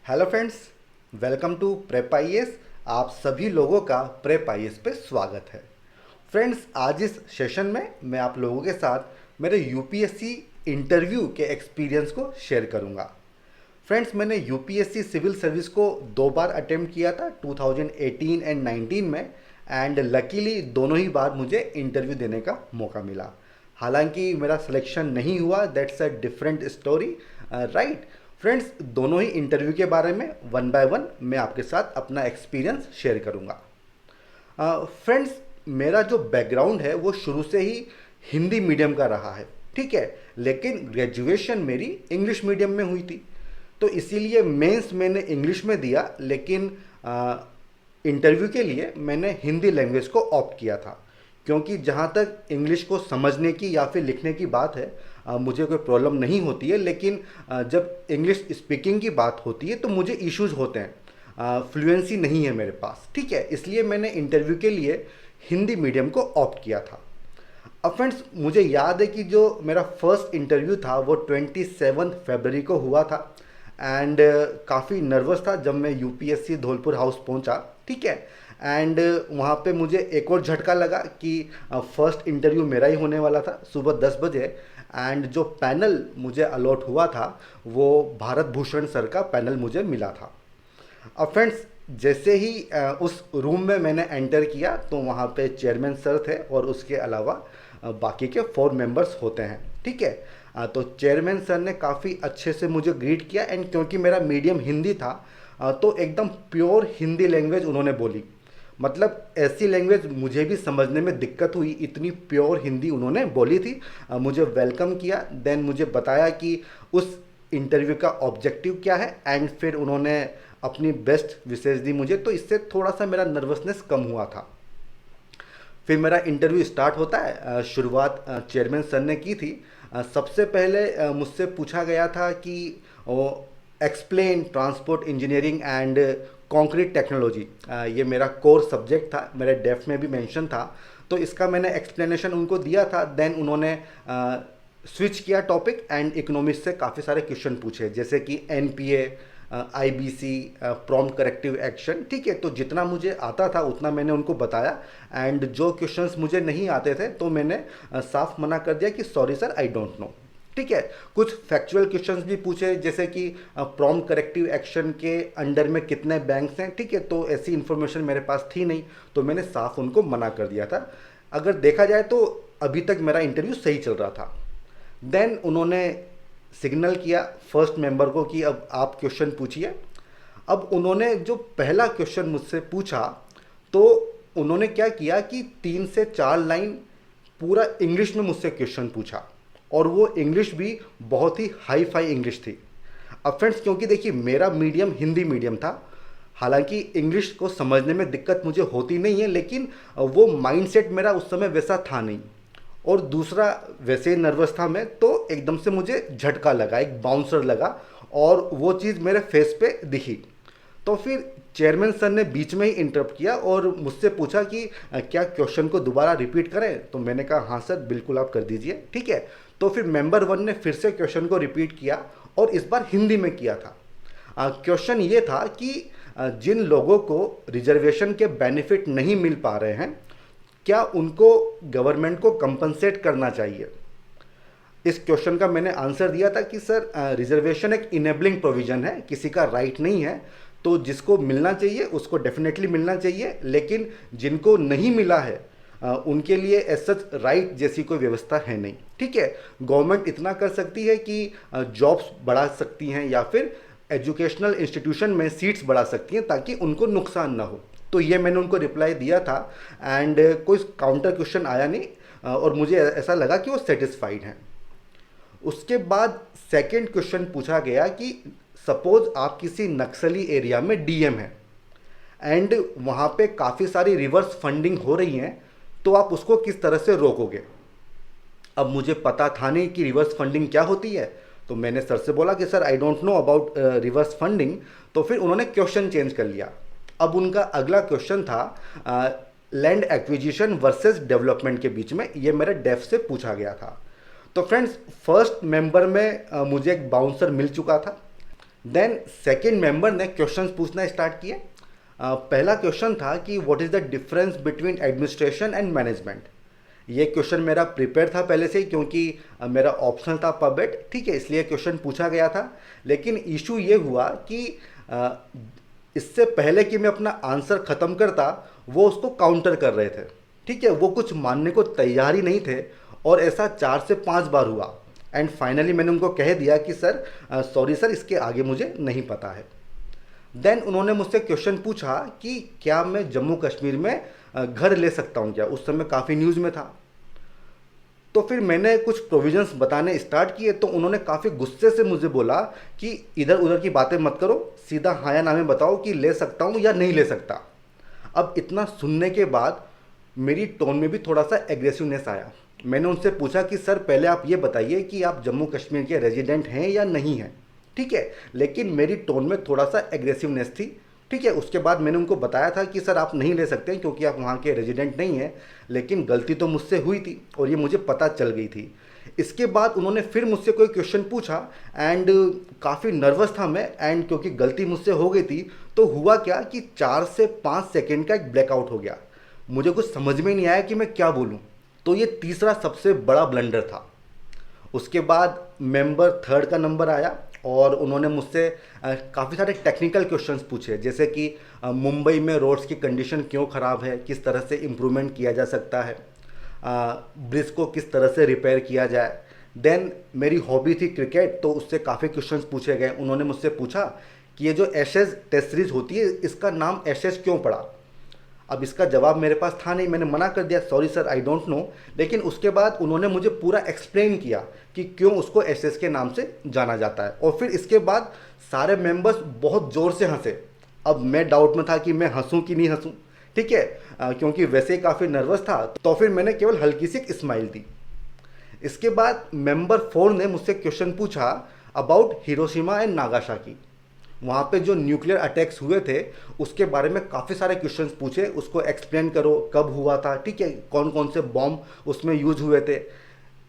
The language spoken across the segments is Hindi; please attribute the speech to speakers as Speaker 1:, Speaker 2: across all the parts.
Speaker 1: Hello friends, welcome to prep IAS. आप सभी लोगों का प्रेप आईएएस पे स्वागत है। फ्रेंड्स, आज इस सेशन में मैं आप लोगों के साथ मेरे यूपीएससी इंटरव्यू के एक्सपीरियंस को शेयर करूंगा। फ्रेंड्स, मैंने यूपीएससी सिविल सर्विस को 2 बार अटेम्प्ट किया था, 2018 एंड 19 में, एंड लकीली दोनों ही बार मुझे इंटरव्यू देने का मौका मिला। हालांकि मेरा सिलेक्शन नहीं हुआ, that's a different story, right. Friends, दोनों ही इंटरव्यू के बारे में वन बाय वन मैं आपके साथ अपना एक्सपीरियंस शेयर करूंगा। फ्रेंड्स, मेरा जो बैकग्राउंड है वो शुरू से ही हिंदी मीडियम का रहा है, ठीक है, लेकिन ग्रेजुएशन मेरी इंग्लिश मीडियम में हुई थी। तो इसीलिए मेंस मैंने इंग्लिश में दिया, लेकिन इंटरव्यू के लिए मैंने हिंदी लैंग्वेज को ऑप्ट किया था, क्योंकि जहाँ तक इंग्लिश को समझने की या फिर लिखने की बात है, मुझे कोई प्रॉब्लम नहीं होती है, लेकिन जब इंग्लिश स्पीकिंग की बात होती है तो मुझे इश्यूज होते हैं, फ्लुएंसी नहीं है मेरे पास, ठीक है। इसलिए मैंने इंटरव्यू के लिए हिंदी मीडियम को ऑप्ट किया था। अब फ्रेंड्स, मुझे याद है कि जो मेरा फर्स्ट इंटरव्यू था वो 27 फरवरी को हुआ था, एंड काफ़ी नर्वस था जब मैं यूपीएससी धौलपुर हाउस पहुंचा, ठीक है। एंड वहाँ पे मुझे एक और झटका लगा कि फर्स्ट इंटरव्यू मेरा ही होने वाला था सुबह 10 बजे, एंड जो पैनल मुझे अलॉट हुआ था वो भारत भूषण सर का पैनल मुझे मिला था। अब फ्रेंड्स, जैसे ही उस रूम में मैंने एंटर किया तो वहाँ पे चेयरमैन सर थे और उसके अलावा बाकी के 4 मेंबर्स होते हैं, ठीक है। तो चेयरमैन सर ने काफ़ी अच्छे से मुझे ग्रीट किया, एंड क्योंकि मेरा मीडियम हिंदी था तो एकदम प्योर हिंदी लैंग्वेज उन्होंने बोली। मतलब ऐसी लैंग्वेज मुझे भी समझने में दिक्कत हुई, इतनी प्योर हिंदी उन्होंने बोली थी। मुझे वेलकम किया, देन मुझे बताया कि उस इंटरव्यू का ऑब्जेक्टिव क्या है, एंड फिर उन्होंने अपनी बेस्ट विशेष दी मुझे, तो इससे थोड़ा सा मेरा नर्वसनेस कम हुआ था। फिर मेरा इंटरव्यू स्टार्ट होता है। शुरुआत चेयरमैन सर ने की थी। सबसे पहले मुझसे पूछा गया था कि explain transport engineering and concrete technology. ये मेरा कोर सब्जेक्ट था, मेरे डेफ में भी मेंशन था, तो इसका मैंने एक्सप्लेनेशन उनको दिया था। देन उन्होंने स्विच किया टॉपिक, एंड इकोनॉमिक्स से काफ़ी सारे क्वेश्चन पूछे, जैसे कि NPA, IBC, prompt corrective action, ठीक है। तो जितना मुझे आता था उतना मैंने उनको बताया, एंड जो क्वेश्चंस मुझे नहीं आते थे तो मैंने साफ मना कर दिया कि sorry sir, I don't know, ठीक है। कुछ फैक्चुअल क्वेश्चंस भी पूछे, जैसे कि प्रॉम्प्ट करेक्टिव एक्शन के अंडर में कितने बैंक्स हैं, ठीक है। तो ऐसी इन्फॉर्मेशन मेरे पास थी नहीं, तो मैंने साफ उनको मना कर दिया था। अगर देखा जाए तो अभी तक मेरा इंटरव्यू सही चल रहा था। देन उन्होंने सिग्नल किया फर्स्ट मेंबर को कि अब आप क्वेश्चन पूछिए। अब उन्होंने जो पहला क्वेश्चन मुझसे पूछा, तो उन्होंने क्या किया कि 3 से 4 लाइन पूरा इंग्लिश में मुझसे क्वेश्चन पूछा, और वो इंग्लिश भी बहुत ही हाई फाई इंग्लिश थी। अब फ्रेंड्स, क्योंकि देखिए मेरा मीडियम हिंदी मीडियम था, हालांकि इंग्लिश को समझने में दिक्कत मुझे होती नहीं है, लेकिन वो माइंडसेट मेरा उस समय वैसा था नहीं, और दूसरा वैसे ही नर्वस था मैं, तो एकदम से मुझे झटका लगा, एक बाउंसर लगा, और वो चीज़ मेरे फेस पे दिखी। तो फिर चेयरमैन सर ने बीच में ही इंटरप्ट किया और मुझसे पूछा कि क्या क्वेश्चन को दोबारा रिपीट करें। तो मैंने कहा हाँ सर, बिल्कुल आप कर दीजिए, ठीक है। तो फिर मेंबर 1 ने फिर से क्वेश्चन को रिपीट किया, और इस बार हिंदी में किया था। क्वेश्चन ये था कि जिन लोगों को रिजर्वेशन के बेनिफिट नहीं मिल पा रहे हैं, क्या उनको गवर्नमेंट को कंपनसेट करना चाहिए। इस क्वेश्चन का मैंने आंसर दिया था कि सर, रिजर्वेशन एक इनेबलिंग प्रोविजन है, किसी का राइट नहीं है, तो जिसको मिलना चाहिए उसको डेफिनेटली मिलना चाहिए, लेकिन जिनको नहीं मिला है उनके लिए एज सच राइट जैसी कोई व्यवस्था है नहीं, ठीक है। गवर्नमेंट इतना कर सकती है कि जॉब्स बढ़ा सकती हैं या फिर एजुकेशनल इंस्टीट्यूशन में सीट्स बढ़ा सकती हैं, ताकि उनको नुकसान ना हो। तो ये मैंने उनको रिप्लाई दिया था, एंड कोई काउंटर क्वेश्चन आया नहीं, और मुझे ऐसा लगा कि वो सेटिस्फाइड हैं। उसके बाद सेकंड क्वेश्चन पूछा गया कि सपोज आप किसी नक्सली एरिया में डीएम हैं, एंड वहाँ पे काफ़ी सारी रिवर्स फंडिंग हो रही हैं, तो आप उसको किस तरह से रोकोगे। अब मुझे पता था नहीं कि रिवर्स फंडिंग क्या होती है, तो मैंने सर से बोला कि sir, I don't know about reverse funding. तो फिर उन्होंने क्वेश्चन चेंज कर लिया। अब उनका अगला क्वेश्चन था लैंड एक्विजिशन वर्सेस डेवलपमेंट के बीच में, ये मेरे डेफ से पूछा गया था। तो फ्रेंड्स, फर्स्ट मेंबर में मुझे एक बाउंसर मिल चुका था, देन सेकंड मेंबर ने क्वेश्चंस पूछना स्टार्ट किए। पहला क्वेश्चन था कि what is the difference between administration and management. ये क्वेश्चन मेरा प्रिपेयर था पहले से ही, क्योंकि मेरा ऑप्शनल था पबेट, ठीक है, इसलिए क्वेश्चन पूछा गया था। लेकिन इशू ये हुआ कि अ, इससे पहले कि मैं अपना आंसर ख़त्म करता, वो उसको काउंटर कर रहे थे, ठीक है, वो कुछ मानने को तैयार ही नहीं थे। और ऐसा 4 से 5 बार हुआ। एंड फाइनली मैंने उनको कह दिया कि सर सॉरी सर, इसके आगे मुझे नहीं पता है। देन उन्होंने मुझसे क्वेश्चन पूछा कि क्या मैं जम्मू कश्मीर में घर ले सकता हूँ क्या। उस समय काफ़ी न्यूज़ में था। तो फिर मैंने कुछ प्रोविजंस बताने स्टार्ट किए, तो उन्होंने काफ़ी गुस्से से मुझे बोला कि इधर उधर की बातें मत करो, सीधा हाँ या ना में बताओ कि ले सकता हूँ या नहीं ले सकता। अब इतना सुनने के बाद मेरी टोन में भी थोड़ा सा एग्रेसिवनेस आया। मैंने उनसे पूछा कि सर पहले आप ये बताइए कि आप जम्मू कश्मीर के रेजिडेंट हैं या नहीं हैं, ठीक है। लेकिन मेरी टोन में थोड़ा सा एग्रेसिवनेस थी, ठीक है। उसके बाद मैंने उनको बताया था कि सर आप नहीं ले सकते क्योंकि आप वहाँ के रेजिडेंट नहीं हैं, लेकिन गलती तो मुझसे हुई थी और ये मुझे पता चल गई थी। इसके बाद उन्होंने फिर मुझसे कोई क्वेश्चन पूछा एंड काफ़ी नर्वस था मैं, एंड क्योंकि गलती मुझसे हो गई थी तो हुआ क्या कि 4 से 5 सेकेंड का एक ब्लैकआउट हो गया। मुझे कुछ समझ में नहीं आया कि मैं क्या बोलूँ। तो ये तीसरा सबसे बड़ा ब्लंडर था। उसके बाद मेंबर थर्ड का नंबर आया और उन्होंने मुझसे काफ़ी सारे टेक्निकल क्वेश्चंस पूछे, जैसे कि मुंबई में रोड्स की कंडीशन क्यों ख़राब है, किस तरह से इम्प्रूवमेंट किया जा सकता है, ब्रिज को किस तरह से रिपेयर किया जाए। देन मेरी हॉबी थी क्रिकेट, तो उससे काफ़ी क्वेश्चंस पूछे गए। उन्होंने मुझसे पूछा कि ये जो एशेज़ टेस्ट सीरीज़ होती है, इसका नाम एशेज़ क्यों पड़ा। अब इसका जवाब मेरे पास था नहीं, मैंने मना कर दिया, sorry sir I don't know. लेकिन उसके बाद उन्होंने मुझे पूरा एक्सप्लेन किया कि क्यों उसको एसएस के नाम से जाना जाता है। और फिर इसके बाद सारे मेंबर्स बहुत ज़ोर से हंसे। अब मैं डाउट में था कि मैं हंसूं कि नहीं हंसूं, ठीक है, क्योंकि वैसे ही काफ़ी नर्वस था। तो फिर मैंने केवल हल्की सी एक स्माइल दी। इसके बाद मेंबर 4 ने मुझसे क्वेश्चन पूछा अबाउट हिरोशिमा एंड नागासाकी। वहाँ पे जो न्यूक्लियर अटैक्स हुए थे उसके बारे में काफ़ी सारे क्वेश्चंस पूछे, उसको एक्सप्लेन करो कब हुआ था, ठीक है, कौन कौन से बॉम्ब उसमें यूज हुए थे।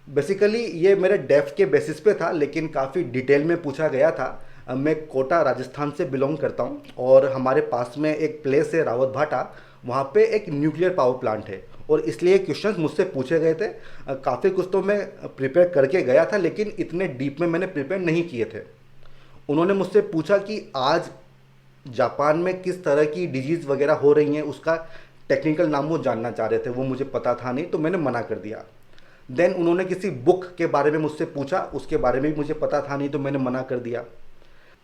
Speaker 1: बेसिकली ये मेरे डेफ के बेसिस पे था, लेकिन काफ़ी डिटेल में पूछा गया था। मैं कोटा राजस्थान से बिलोंग करता हूँ और हमारे पास में एक प्लेस है रावत भाटा, वहाँ पे एक न्यूक्लियर पावर प्लांट है और इसलिए क्वेश्चंस मुझसे पूछे गए थे। काफ़ी कुछ तो मैं प्रिपेयर करके गया था, लेकिन इतने डीप में मैंने प्रिपेयर नहीं किए थे। उन्होंने मुझसे पूछा कि आज जापान में किस तरह की डिजीज़ वगैरह हो रही हैं, उसका टेक्निकल नाम वो जानना चाह रहे थे, वो मुझे पता था नहीं, तो मैंने मना कर दिया। देन उन्होंने किसी बुक के बारे में मुझसे पूछा, उसके बारे में भी मुझे पता था नहीं, तो मैंने मना कर दिया।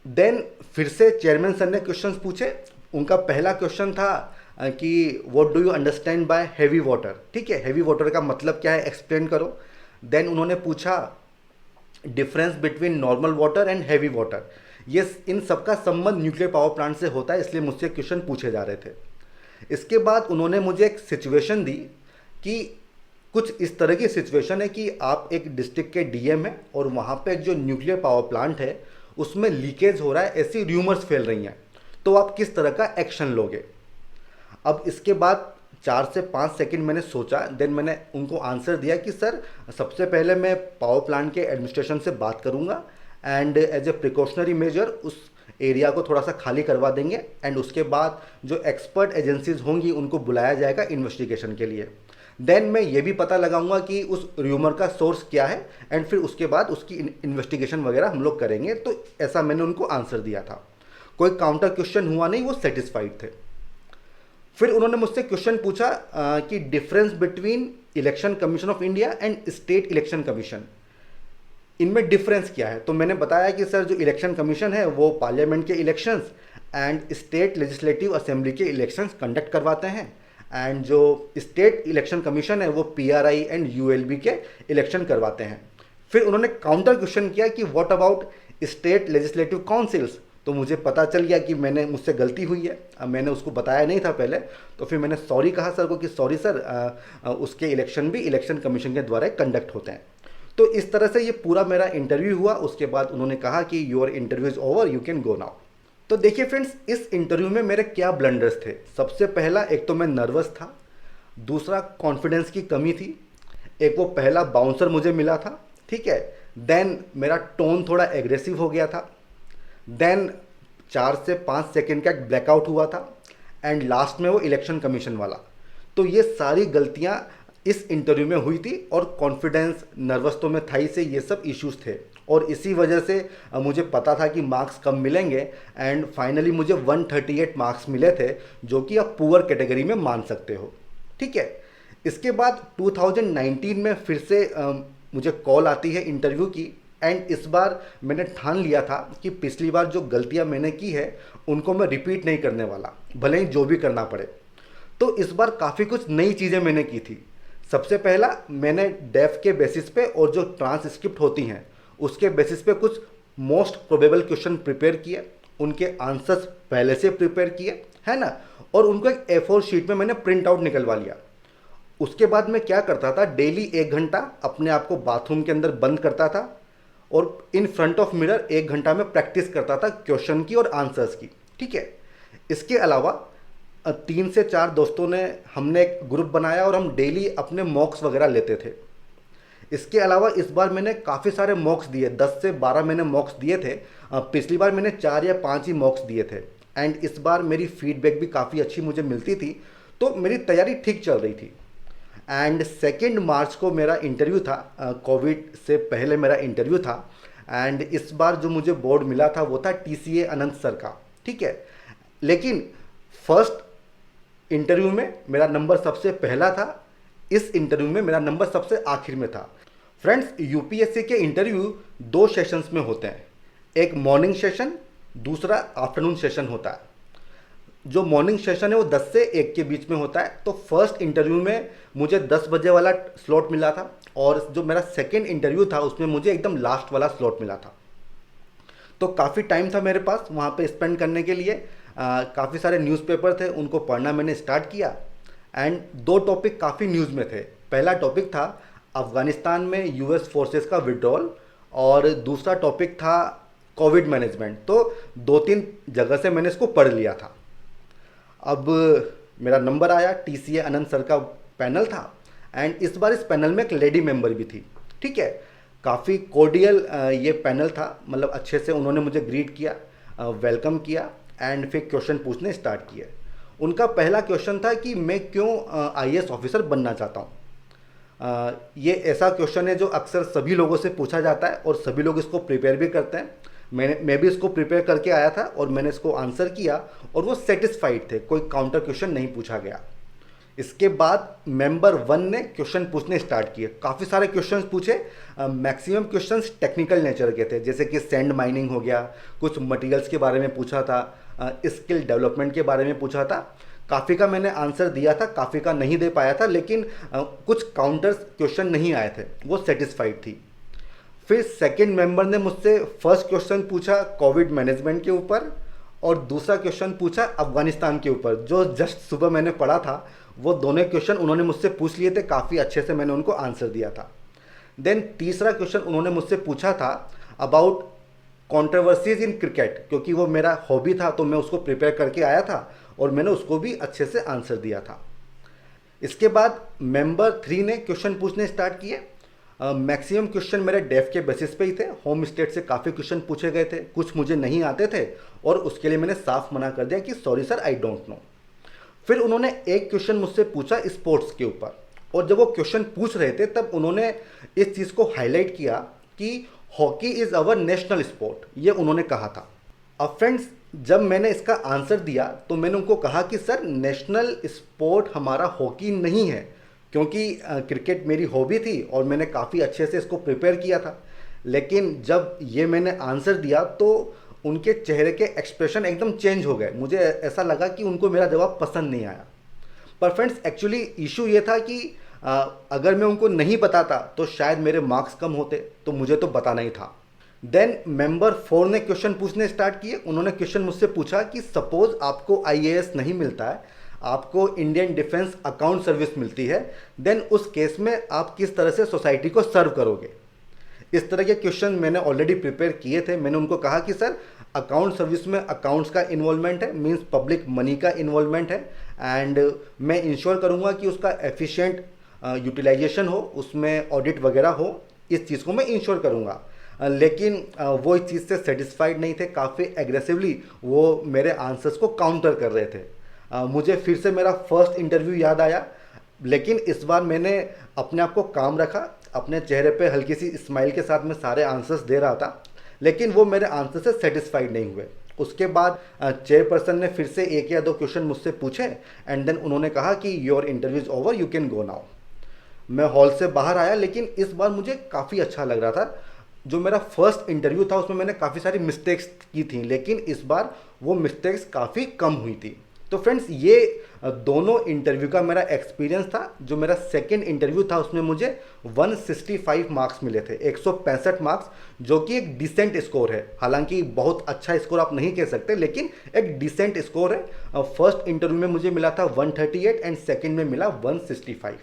Speaker 1: देन फिर से चेयरमैन सर ने क्वेश्चंस पूछे। उनका पहला क्वेश्चन था कि what do you understand by heavy water, ठीक है, हैवी वाटर का मतलब क्या है एक्सप्लेन करो। देन उन्होंने पूछा difference between normal water and heavy water. ये इन सबका संबंध न्यूक्लियर पावर प्लांट से होता है, इसलिए मुझसे क्वेश्चन पूछे जा रहे थे। इसके बाद उन्होंने मुझे एक सिचुएशन दी कि कुछ इस तरह की सिचुएशन है कि आप एक डिस्ट्रिक्ट के डीएम हैं और वहाँ पे एक जो न्यूक्लियर पावर प्लांट है उसमें लीकेज हो रहा है, ऐसी र्यूमर्स फैल रही हैं, तो आप किस तरह का एक्शन लोगे। अब इसके बाद 4 से 5 सेकंड मैंने सोचा। देन मैंने उनको आंसर दिया कि सर सबसे पहले मैं पावर प्लांट के एडमिनिस्ट्रेशन से बात करूंगा and as a precautionary measure उस एरिया को थोड़ा सा खाली करवा देंगे एंड उसके बाद जो एक्सपर्ट एजेंसीज होंगी उनको बुलाया जाएगा इन्वेस्टिगेशन के लिए। देन मैं ये भी पता लगाऊंगा कि उस र्यूमर का सोर्स क्या है एंड फिर उसके बाद उसकी इन्वेस्टिगेशन वगैरह हम लोग करेंगे। तो ऐसा मैंने उनको आंसर दिया था। कोई काउंटर क्वेश्चन हुआ नहीं, वो सेटिस्फाइड थे। फिर उन्होंने मुझसे क्वेश्चन पूछा कि difference between election commission of India and state election commission, इनमें डिफरेंस क्या है। तो मैंने बताया कि सर जो इलेक्शन कमीशन है वो पार्लियामेंट के elections and state legislative assembly के इलेक्शंस कंडक्ट करवाते हैं एंड जो स्टेट इलेक्शन कमीशन है वो पीआरआई एंड यूएलबी के इलेक्शन करवाते हैं। फिर उन्होंने काउंटर क्वेश्चन किया कि what about state legislative councils. तो मुझे पता चल गया कि मुझसे गलती हुई है। अब मैंने उसको बताया नहीं था पहले, तो फिर मैंने सॉरी कहा सर को कि सॉरी सर, उसके इलेक्शन भी इलेक्शन कमीशन के द्वारा कंडक्ट होते हैं। तो इस तरह से ये पूरा मेरा इंटरव्यू हुआ। उसके बाद उन्होंने कहा कि your interview is over, you can go now. तो देखिए फ्रेंड्स, इस इंटरव्यू में मेरे क्या ब्लंडर्स थे। सबसे पहला, एक तो मैं नर्वस था, दूसरा कॉन्फिडेंस की कमी थी, एक वो पहला बाउंसर मुझे मिला था, ठीक है। देन मेरा टोन थोड़ा एग्रेसिव हो गया था। देन 4 से 5 सेकंड का एक ब्लैकआउट हुआ था, एंड लास्ट में वो इलेक्शन कमीशन वाला। तो ये सारी गलतियां इस इंटरव्यू में हुई थी, और कॉन्फिडेंस, नर्वस तो मैं था ही से, ये सब इश्यूज थे, और इसी वजह से मुझे पता था कि मार्क्स कम मिलेंगे, एंड फाइनली मुझे 138 मार्क्स मिले थे, जो कि आप पुअर कैटेगरी में मान सकते हो। ठीक है। इसके बाद 2019 में फिर से मुझे कॉल आती है इंटरव्यू की, एंड इस बार मैंने ठान लिया था कि पिछली बार जो गलतियां मैंने की है उनको मैं रिपीट नहीं करने वाला, भले ही जो भी करना पड़े। तो इस बार काफ़ी कुछ नई चीज़ें मैंने की थी। सबसे पहला, मैंने डेफ के बेसिस पे और जो ट्रांसक्रिप्ट होती हैं उसके बेसिस पे कुछ मोस्ट प्रोबेबल क्वेश्चन प्रिपेयर किए, उनके आंसर्स पहले से प्रिपेयर किए, है ना, और उनको एक A4 शीट में मैंने प्रिंट आउट निकलवा लिया। उसके बाद मैं क्या करता था, डेली 1 घंटा अपने आप को बाथरूम के अंदर बंद करता था, और इन फ्रंट ऑफ मिरर 1 घंटा में प्रैक्टिस करता था क्वेश्चन की और आंसर्स की। ठीक है। इसके अलावा 3 से 4 दोस्तों ने हमने एक ग्रुप बनाया, और हम डेली अपने मॉक्स वगैरह लेते थे। इसके अलावा इस बार मैंने काफ़ी सारे मॉक्स दिए, 10 से 12 मैंने मॉक्स दिए थे। पिछली बार मैंने 4 या 5 ही मॉक्स दिए थे, एंड इस बार मेरी फीडबैक भी काफ़ी अच्छी मुझे मिलती थी, तो मेरी तैयारी ठीक चल रही थी। एंड 2 मार्च को मेरा इंटरव्यू था, कोविड से पहले मेरा इंटरव्यू था, एंड इस बार जो मुझे बोर्ड मिला था वो था TCA अनंत सर का। ठीक है। लेकिन फर्स्ट इंटरव्यू में मेरा नंबर सबसे पहला था, इस इंटरव्यू में मेरा नंबर सबसे आखिर में था। फ्रेंड्स, यूपीएससी के इंटरव्यू 2 सेशंस में होते हैं, एक मॉर्निंग सेशन, दूसरा आफ्टरनून सेशन होता है। जो मॉर्निंग सेशन है वो 10 से 1 के बीच में होता है। तो फर्स्ट इंटरव्यू में मुझे 10 बजे वाला स्लॉट मिला था, और जो मेरा सेकेंड इंटरव्यू था उसमें मुझे एकदम लास्ट वाला स्लॉट मिला था। तो काफ़ी टाइम था मेरे पास वहाँ पे स्पेंड करने के लिए। काफ़ी सारे न्यूज़पेपर थे, उनको पढ़ना मैंने स्टार्ट किया, एंड 2 टॉपिक काफ़ी न्यूज़ में थे। पहला टॉपिक था अफ़गानिस्तान में यूएस फोर्सेस का विड्रॉल, और दूसरा टॉपिक था कोविड मैनेजमेंट। तो 2-3 जगह से मैंने इसको पढ़ लिया था। अब मेरा नंबर आया, TCA अनंत सर का पैनल था, एंड इस बार इस पैनल में एक लेडी मेंबर भी थी। ठीक है। काफ़ी कोर्डियल ये पैनल था, मतलब अच्छे से उन्होंने मुझे ग्रीट किया, वेलकम किया, एंड फिर क्वेश्चन पूछने स्टार्ट किए। उनका पहला क्वेश्चन था कि मैं क्यों IAS ऑफिसर बनना चाहता हूँ। ये ऐसा क्वेश्चन है जो अक्सर सभी लोगों से पूछा जाता है, और सभी लोग इसको प्रिपेयर भी करते हैं। मैं भी इसको प्रिपेयर करके आया था, और मैंने इसको आंसर किया, और वो सेटिस्फाइड थे, कोई काउंटर क्वेश्चन नहीं पूछा गया। इसके बाद मेंबर 1 ने क्वेश्चन पूछने स्टार्ट किए, काफ़ी सारे क्वेश्चंस पूछे। मैक्सिमम क्वेश्चंस टेक्निकल नेचर के थे, जैसे कि सैंड माइनिंग हो गया, कुछ मटेरियल्स के बारे में पूछा था, स्किल डेवलपमेंट के बारे में पूछा था। काफ़ी का मैंने आंसर दिया था, काफ़ी का नहीं दे पाया था, लेकिन कुछ काउंटर्स क्वेश्चन नहीं आए थे, वो सेटिस्फाइड थी। फिर सेकंड मेंबर ने मुझसे फर्स्ट क्वेश्चन पूछा कोविड मैनेजमेंट के ऊपर, और दूसरा क्वेश्चन पूछा अफगानिस्तान के ऊपर, जो जस्ट सुबह मैंने पढ़ा था। वो दोनों क्वेश्चन उन्होंने मुझसे पूछ लिए थे, काफ़ी अच्छे से मैंने उनको आंसर दिया था। देन तीसरा क्वेश्चन उन्होंने मुझसे पूछा था अबाउट कंट्रोवर्सीज इन क्रिकेट, क्योंकि वो मेरा हॉबी था, तो मैं उसको प्रिपेयर करके आया था, और मैंने उसको भी अच्छे से आंसर दिया था। इसके बाद मेंबर 3 ने क्वेश्चन पूछने स्टार्ट किए। मैक्सिमम क्वेश्चन मेरे डेफ के बेसिस पे ही थे, होम स्टेट से काफ़ी क्वेश्चन पूछे गए थे, कुछ मुझे नहीं आते थे, और उसके लिए मैंने साफ मना कर दिया कि sorry sir, I don't know. फिर उन्होंने एक क्वेश्चन मुझसे पूछा स्पोर्ट्स के ऊपर, और जब वो क्वेश्चन पूछ रहे थे तब उन्होंने इस चीज़ को हाईलाइट किया कि hockey is our national sport, ये उन्होंने कहा था। अब फ्रेंड्स, जब मैंने इसका आंसर दिया तो मैंने उनको कहा कि सर, नेशनल स्पोर्ट हमारा हॉकी नहीं है, क्योंकि क्रिकेट मेरी हॉबी थी और मैंने काफ़ी अच्छे से इसको प्रिपेयर किया था। लेकिन जब ये मैंने आंसर दिया तो उनके चेहरे के एक्सप्रेशन एकदम चेंज हो गए। मुझे ऐसा लगा कि उनको मेरा जवाब पसंद नहीं आया। पर फ्रेंड्स, एक्चुअली इशू ये था कि अगर मैं उनको नहीं बताता तो शायद मेरे मार्क्स कम होते, तो मुझे तो बताना ही था। देन मेंबर 4 ने क्वेश्चन पूछने स्टार्ट किए। उन्होंने क्वेश्चन मुझसे पूछा कि सपोज आपको IAS नहीं मिलता है, आपको इंडियन डिफेंस अकाउंट सर्विस मिलती है, देन उस केस में आप किस तरह से सोसाइटी को सर्व करोगे। इस तरह के क्वेश्चन मैंने ऑलरेडी प्रिपेयर किए थे। मैंने उनको कहा कि सर, अकाउंट सर्विस में अकाउंट्स का इन्वॉल्वमेंट है, मींस पब्लिक मनी का इन्वॉल्वमेंट है, एंड मैं इंश्योर करूंगा कि उसका एफिशिएंट यूटिलाइजेशन हो, उसमें ऑडिट वगैरह हो, इस चीज़ को मैं इंश्योर करूंगा। लेकिन वो इस चीज़ से सेटिस्फाइड नहीं थे, काफ़ी एग्रेसिवली वो मेरे आंसर्स को काउंटर कर रहे थे। मुझे फिर से मेरा फर्स्ट इंटरव्यू याद आया, लेकिन इस बार मैंने अपने आप को काम रखा, अपने चेहरे पे हल्की सी स्माइल के साथ मैं सारे आंसर्स दे रहा था, लेकिन वो मेरे आंसर से सेटिस्फाइड नहीं हुए। उसके बाद चेयरपर्सन ने फिर से एक या दो क्वेश्चन मुझसे पूछे एंड देन उन्होंने कहा कि your interview is over, you can go now. मैं हॉल से बाहर आया, लेकिन इस बार मुझे काफ़ी अच्छा लग रहा था। जो मेरा फर्स्ट इंटरव्यू था उसमें मैंने काफ़ी सारी मिस्टेक्स की थी, लेकिन इस बार वो मिस्टेक्स काफ़ी कम हुई थी। तो फ्रेंड्स, ये दोनों इंटरव्यू का मेरा एक्सपीरियंस था। जो मेरा सेकंड इंटरव्यू था उसमें मुझे 165 मार्क्स मिले थे, 165 मार्क्स, जो कि एक डिसेंट स्कोर है। हालांकि बहुत अच्छा स्कोर आप नहीं कह सकते, लेकिन एक डिसेंट स्कोर है। फर्स्ट इंटरव्यू में मुझे मिला था 138 एंड सेकेंड में मिला 165।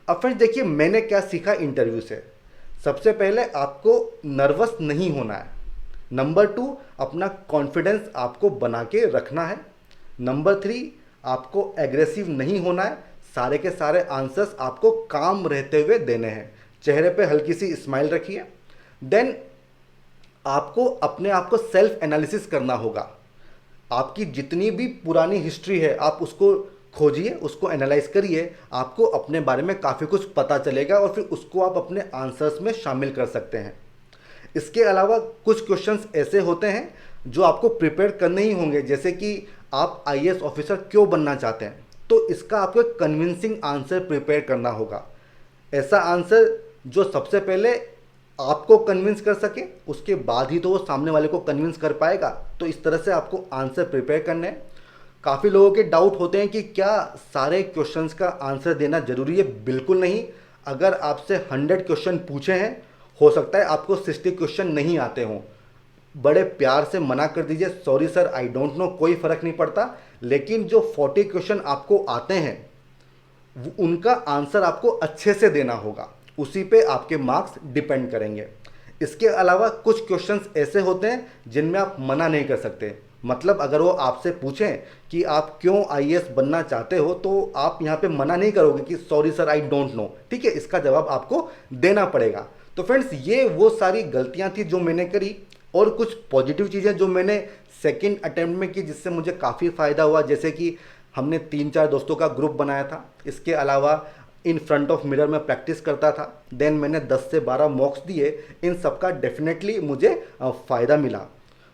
Speaker 1: अब फ्रेंड्स देखिए, मैंने क्या सीखा इंटरव्यू से। सबसे पहले आपको नर्वस नहीं होना है। नंबर 2, अपना कॉन्फिडेंस आपको बना के रखना है। नंबर 3, आपको एग्रेसिव नहीं होना है। सारे के सारे आंसर्स आपको काम रहते हुए देने हैं। चेहरे पे हल्की सी स्माइल रखिए। देन आपको अपने आप को सेल्फ एनालिसिस करना होगा। आपकी जितनी भी पुरानी हिस्ट्री है आप उसको खोजिए, उसको एनालाइज करिए। आपको अपने बारे में काफ़ी कुछ पता चलेगा और फिर उसको आप अपने आंसर्स में शामिल कर सकते हैं। इसके अलावा कुछ क्वेश्चंस ऐसे होते हैं जो आपको प्रिपेयर करने ही होंगे, जैसे कि आप आईएएस ऑफिसर क्यों बनना चाहते हैं, तो इसका आपको एक कन्विंसिंग आंसर प्रिपेयर करना होगा। ऐसा आंसर जो सबसे पहले आपको कन्विंस कर सके, उसके बाद ही तो वो सामने वाले को कन्विंस कर पाएगा। तो इस तरह से आपको आंसर प्रिपेयर करने हैं। काफ़ी लोगों के डाउट होते हैं कि क्या सारे क्वेश्चंस का आंसर देना ज़रूरी है। बिल्कुल नहीं। अगर आपसे 100 क्वेश्चन पूछे हैं, हो सकता है आपको 60 क्वेश्चन नहीं आते हों, बड़े प्यार से मना कर दीजिए, sorry sir I don't know, कोई फ़र्क नहीं पड़ता। लेकिन जो 40 क्वेश्चन आपको आते हैं उनका आंसर आपको अच्छे से देना होगा, उसी पे आपके मार्क्स डिपेंड करेंगे। इसके अलावा कुछ क्वेश्चंस ऐसे होते हैं जिनमें आप मना नहीं कर सकते। मतलब अगर वो आपसे पूछें कि आप क्यों आईएएस बनना चाहते हो, तो आप यहाँ पे मना नहीं करोगे कि sorry sir I don't know. ठीक है, इसका जवाब आपको देना पड़ेगा। तो फ्रेंड्स, ये वो सारी गलतियाँ थी जो मैंने करी, और कुछ पॉजिटिव चीज़ें जो मैंने सेकंड अटेम्प्ट में की जिससे मुझे काफ़ी फ़ायदा हुआ। जैसे कि हमने 3-4 दोस्तों का ग्रुप बनाया था। इसके अलावा इन फ्रंट ऑफ मिरर में प्रैक्टिस करता था। देन मैंने 10 से 12 मॉक्स दिए। इन सब का डेफिनेटली मुझे फ़ायदा मिला।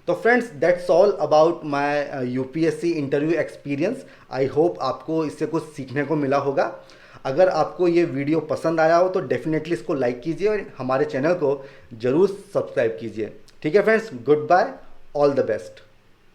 Speaker 1: तो friends, that's all about my UPSC interview experience. I hope आपको इससे कुछ सीखने को मिला होगा। अगर आपको ये वीडियो पसंद आया हो तो डेफिनेटली इसको लाइक कीजिए और हमारे चैनल को ज़रूर सब्सक्राइब कीजिए। ठीक है friends, goodbye, all the best.